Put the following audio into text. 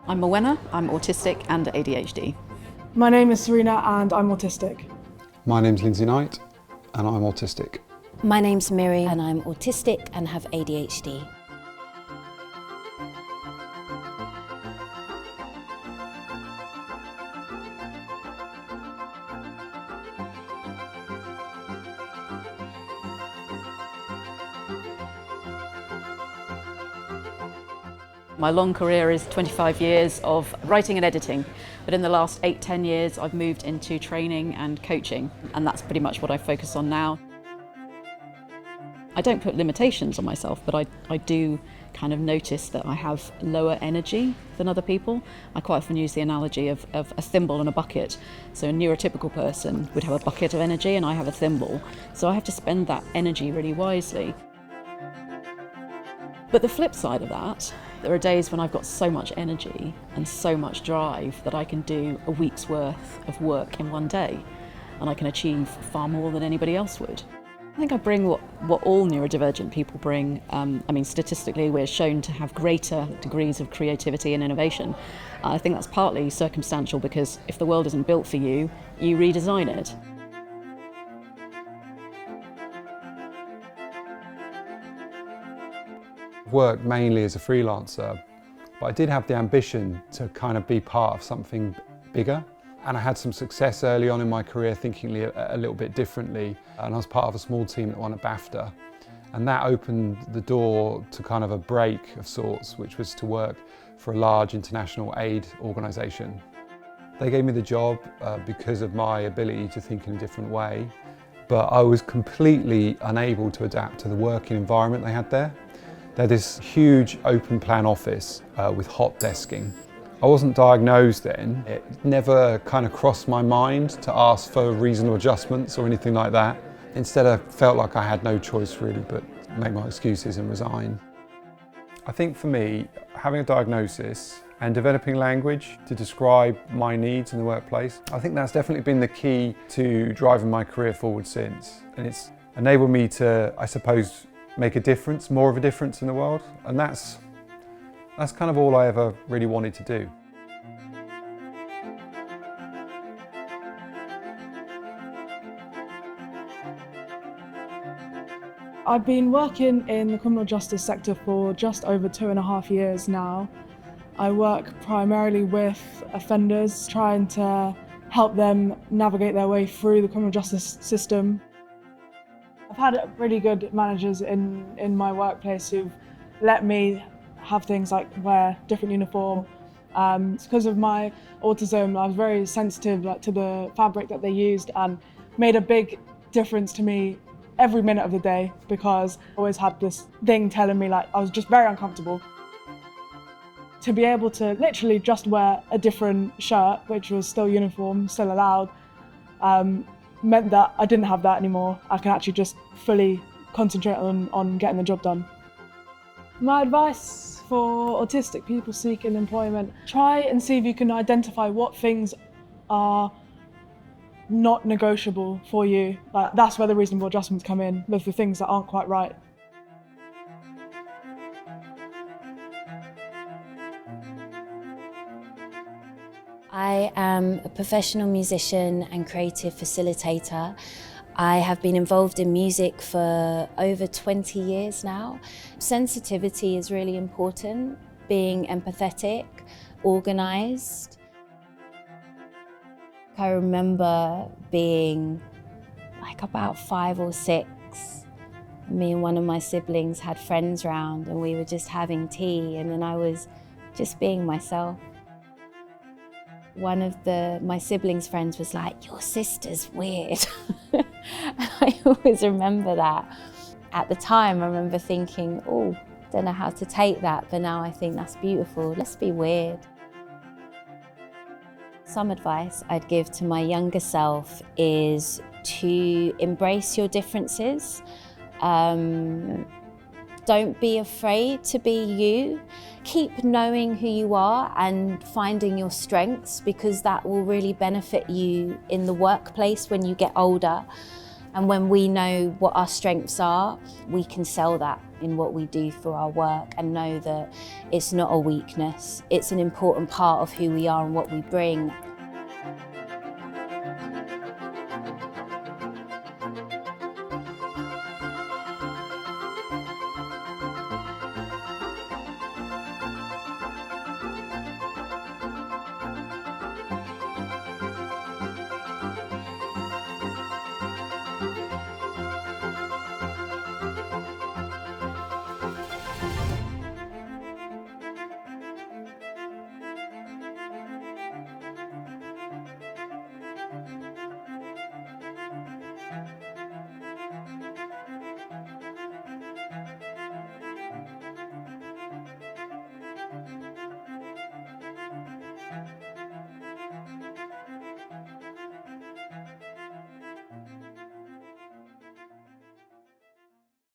I'm Moena, I'm autistic and ADHD. My name is Serena and I'm autistic. My name's Lindsay Knight and I'm autistic. My name's Miri and I'm autistic and have ADHD. My long career is 25 years of writing and editing, but in the last 8-10 years I've moved into training and coaching, and that's pretty much what I focus on now. I don't put limitations on myself, but I do kind of notice that I have lower energy than other people. I quite often use the analogy of a thimble and a bucket. So a neurotypical person would have a bucket of energy and I have a thimble. So I have to spend that energy really wisely. But the flip side of that, there are days when I've got so much energy and so much drive that I can do a week's worth of work in one day, and I can achieve far more than anybody else would. I think I bring what all neurodivergent people bring. Statistically we're shown to have greater degrees of creativity and innovation. I think that's partly circumstantial because if the world isn't built for you, you redesign it. I've worked mainly as a freelancer, but I did have the ambition to kind of be part of something bigger. And I had some success early on in my career thinking a little bit differently. And I was part of a small team that won a BAFTA. And that opened the door to kind of a break of sorts, which was to work for a large international aid organisation. They gave me the job because of my ability to think in a different way, but I was completely unable to adapt to the working environment they had there. They had this huge open plan office with hot desking. I wasn't diagnosed then. It never kind of crossed my mind to ask for reasonable adjustments or anything like that. Instead, I felt like I had no choice really but make my excuses and resign. I think for me, having a diagnosis and developing language to describe my needs in the workplace, I think that's definitely been the key to driving my career forward since. And it's enabled me to, I suppose, make a difference, more of a difference in the world. And that's kind of all I ever really wanted to do. I've been working in the criminal justice sector for just over 2.5 years now. I work primarily with offenders, trying to help them navigate their way through the criminal justice system. I've had really good managers in my workplace who've let me have things like wear different uniform. It's because of my autism, I was very sensitive to the fabric that they used and made a big difference to me every minute of the day because I always had this thing telling me I was just very uncomfortable. To be able to literally just wear a different shirt, which was still uniform, still allowed, meant that I didn't have that anymore. I can actually just fully concentrate on getting the job done. My advice for autistic people seeking employment, try and see if you can identify what things are not negotiable for you. That's where the reasonable adjustments come in, with the things that aren't quite right. I am a professional musician and creative facilitator. I have been involved in music for over 20 years now. Sensitivity is really important, being empathetic, organised. I remember being about 5 or 6. Me and one of my siblings had friends round and we were just having tea, and then I was just being myself. One of my siblings' friends was like, "Your sister's weird." And I always remember that. At the time, I remember thinking, oh, don't know how to take that, but now I think that's beautiful. Let's be weird. Some advice I'd give to my younger self is to embrace your differences. Don't be afraid to be you. Keep knowing who you are and finding your strengths, because that will really benefit you in the workplace when you get older. And when we know what our strengths are, we can sell that in what we do through our work and know that it's not a weakness. It's an important part of who we are and what we bring.